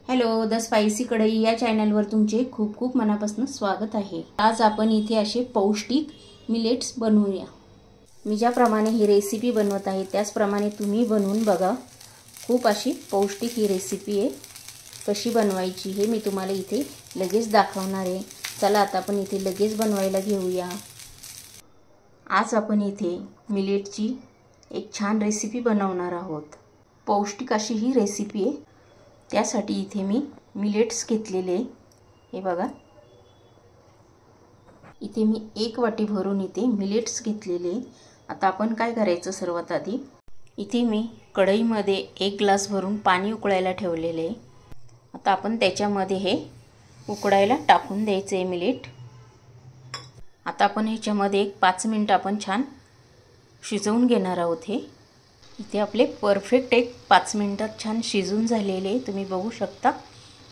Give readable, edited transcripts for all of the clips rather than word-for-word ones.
Hello, the spicy कढई या चॅनलवर तुमचे खूप खूप मनापासून स्वागत आहे। आज आपण इथे असे पौष्टिक मिलेट्स बनवूया। मी ज्याप्रमाणे ही रेसिपी बनवत आहे त्याचप्रमाणे तुम्ही बनवून बघा। खूप अशी पौष्टिक ही रेसिपी आहे। कशी बनवायची हे मी तुम्हाला इथे लगेच दाखवणार आहे। चला आता आपण इथे लगेच बनवायला घेऊया। आज आपण इथे मिलेटची एक छान रेसिपी बनवणार आहोत। पौष्टिक अशी ही रेसिपी आहे। त्यासाठी इथे मी मिलेट्स घेतलेले, हे बघा इथे मी 1 वाटी भरून इथे मिलेट्स घेतलेले। आता आपण काय करायचं, सर्वात आधी इथे मी कढईमध्ये 1 ग्लास भरून पाणी उकळायला ठेवलेले। आता आपण त्याच्यामध्ये हे उकळायला टाकून द्यायचे मिलेट। आता आपण ह्याच्यामध्ये 5 मिनिट आपण छान शिजवून घेणार आहोत। हे इथे आपले परफेक्ट 5 मिनिटात छान शिजून झालेले तुम्ही बघू शकता।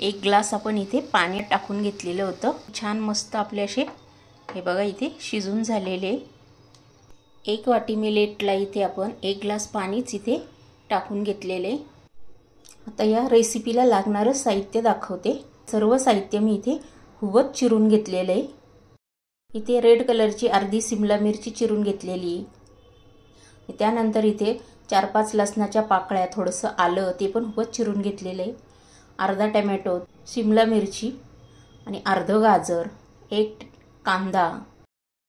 1 ग्लास आपण इथे पाणी टाकून घेतलेलं होतं। छान मस्त आपले असे हे बघा इथे शिजून झालेले। 1 वाटी मिलेटला इथे आपण 1 ग्लास पाणीच इथे टाकून घेतलेले। आता या रेसिपीला लागणारं साहित्य दाखवते। सर्व साहित्य मी इथे हुबत चिरून घेतलेलं आहे। इथे रेड कलरची अर्धी शिमला मिरची चिरून घेतलेली। त्यानंतर इथे 4-5 लसणाच्या पाकळ्या, थोडंसं आलं ते पण हुबत चिरून घेतलेलं आहे। अर्धा टोमॅटो, शिमला मिरची आणि अर्धं गाजर, 1 कांदा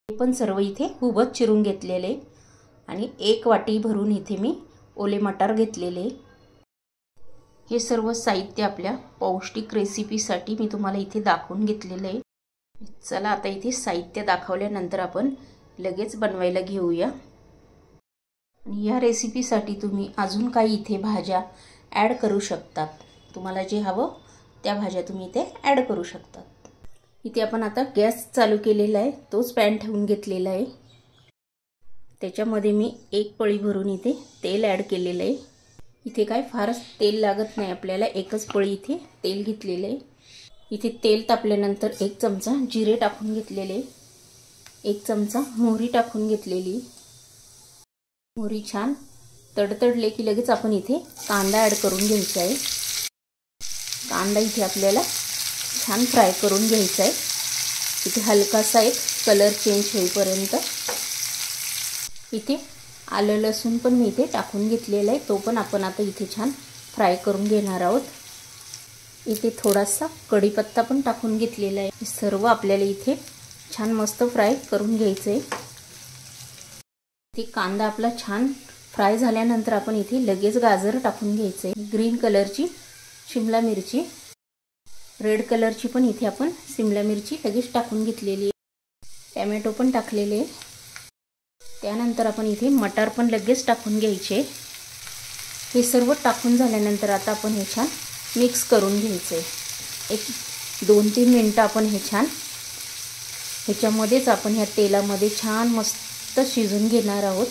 हे पण सर्व इथे हुबत चिरून घेतलेले आणि 1 वाटी भरून इथे मी ओले मटार घेतलेले। हे सर्व साहित्य आपल्या पौष्टिक रेसिपीसाठी मी तुम्हाला इथे दाखवून घेतलेलं आहे। चला आता इथे साहित्य दाखवल्यानंतर आपण लगेच बनवायला घेऊया। आणि या रेसिपीसाठी तुम्ही अजून काही इथे भाज्या ॲड करू शकतात। तुम्हाला जे हवं त्या भाज्या तुम्ही इथे ॲड करू शकतात। इथे आपण आता गॅस चालू केलेला आहे, तोच पॅन ठेवून घेतलेला आहे। त्याच्यामध्ये मी 1 पळी भरून इथे तेल ॲड केलेलं आहे। इथे काय फारच तेल लागत नाही आपल्याला, 1च पळी इथे तेल घेतलेलं आहे। इथे तेल तापल्यानंतर 1 चमचा जिरे टाकून घेतलेले, 1 चमचा मोहरी टाकून घेतलेली। मोहरी छान तडतडले की लगेच आपण इथे कांदा ॲड करून घ्यायचा आहे। कांदा इथे आपल्याला छान फ्राय करून घ्यायचा आहे। इथे हलकासा एक कलर चेंज होईपर्यंत। इथे आलं लसूण पण मी इथे टाकून घेतलेला आहे, तो पण आपण आता इथे छान फ्राय करून घेणार आहोत। इथे थोडासा कढीपत्ता पण टाकून घेतलेला आहे। सर्व आपल्याला इथे छान मस्त फ्राय करून घ्यायचं आहे। ते कांदा आपला छान फ्राय झाल्यानंतर आपण इथे लगेच गाजर टाकून घ्यायचे। ग्रीन कलरची शिमला मिरची, रेड कलरची पण इथे आपण शिमला मिरची लगेच टाकून घेतलेली आहे। टोमॅटो पण टाकलेले। त्यानंतर आपण इथे मटार पण लगेच टाकून घ्यायचे। हे सर्व टाकून झाल्यानंतर आता आपण हे छान मिक्स करून घ्यायचे। 1-2-3 मिनिटं आपण हे छान ह्याच्यामध्येच आपण ह्या तेलामध्ये छान मस्त शिजून घेणार आहोत।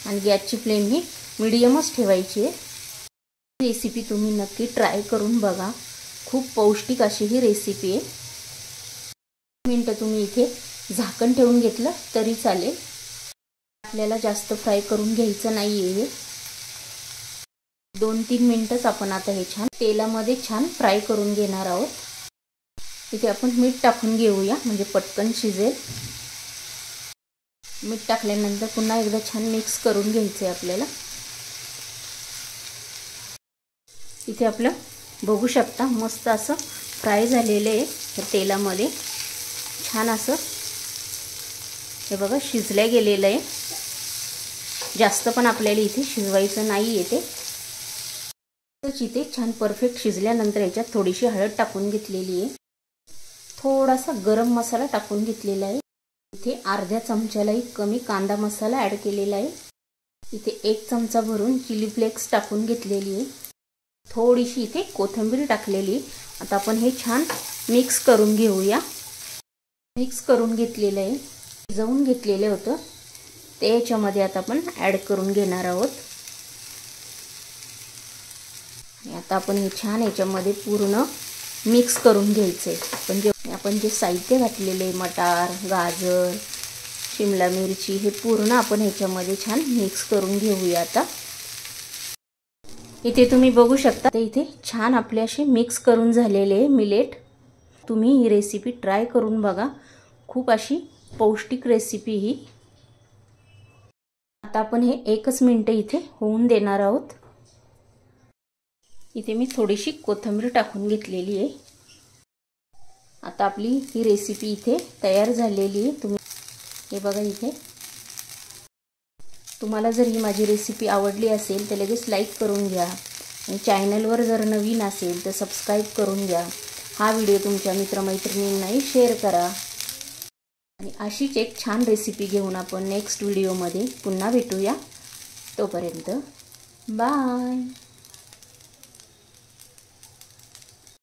आणि गॅसची फ्लेम ही मीडियमच ठेवायची आहे। रेसिपी तुम्ही नक्की ट्राय करून बघा। खूप पौष्टिक अशी ही रेसिपी आहे। 1 मिनिट तुम्ही इथे झाकण ठेवून घेतलं तरी चालेल, आपल्याला जास्त फ्राय करून घ्यायचं नाही आहे। 2-3 मिनिटच आपण आता हे छान तेलामध्ये छान फ्राय करून घेणार आहोत। इथे आपण मीठ टाकून घेऊया म्हणजे पटकन शिजेल। मीठ टाकल्यानंतर पुन्हा एकदा छान मिक्स करून घ्यायचं आहे आपल्याला। इथे आपलं बघू शकता मस्त असं फ्राय झालेलं आहे या तेलामध्ये। छान असं हे बघा शिजल्या गेलेलं आहे। जास्त पण आपल्याला इथे शिजवायचं नाही आहे। इथे छान परफेक्ट शिजल्यानंतर याच्यात थोडीशी हळद टाकून घेतलेली आहे। थोडासा गरम मसाला टाकून घेतलेला आहे। इथे अर्ध्या चमच्यालाही कमी कांदा मसाला ॲड केलेला आहे। इथे 1 चमचा भरून चिली फ्लेक्स टाकून घेतलेली आहे। थोडीशी इथे कोथिंबीर टाकलेली। आता आपण हे छान मिक्स करून घेऊया। मिक्स करून घेतलेलं आहे, शिजवून घेतलेलं होतं ते याच्यामध्ये आता आपण ॲड करून घेणार आहोत। आता आपण हे छान याच्यामध्ये पूर्ण मिक्स करून घ्यायचे। आपण जे साहित्य घातलेले मटार, गाजर, शिमला मिरची हे पूर्ण आपण ह्याच्यामध्ये छान मिक्स करून घेऊया। आता इथे तुम्ही बघू शकता, ते इथे छान आपले असे मिक्स करून झालेले मिलेट. तुम्ही ही रेसिपी ट्राय करून बघा, खूप अशी पौष्टिक रेसिपी ही. आता आपण हे 1 मिनिट इथे होऊन देणार आहोत. इथे मी थोडीशी कोथिंबीर टाकून घेतलेली आहे. आता आपली ही रेसिपी इथे तयार झालेली आहे. तुम्ही हे बघा इथे. तुम्हाला जर ही माझी रेसिपी आवडली असेल तर लगेच लाईक करून घ्या आणि चॅनलवर जर नवीन असेल तर सबस्क्राईब करून घ्या. हा व्हिडिओ तुमच्या मित्रमैत्रिणींनाही शेअर करा. आणि अशीच एक छान रेसिपी घेऊन आपण नेक्स्ट व्हिडिओमध्ये पुन्हा भेटूया. तोपर्यंत बाय.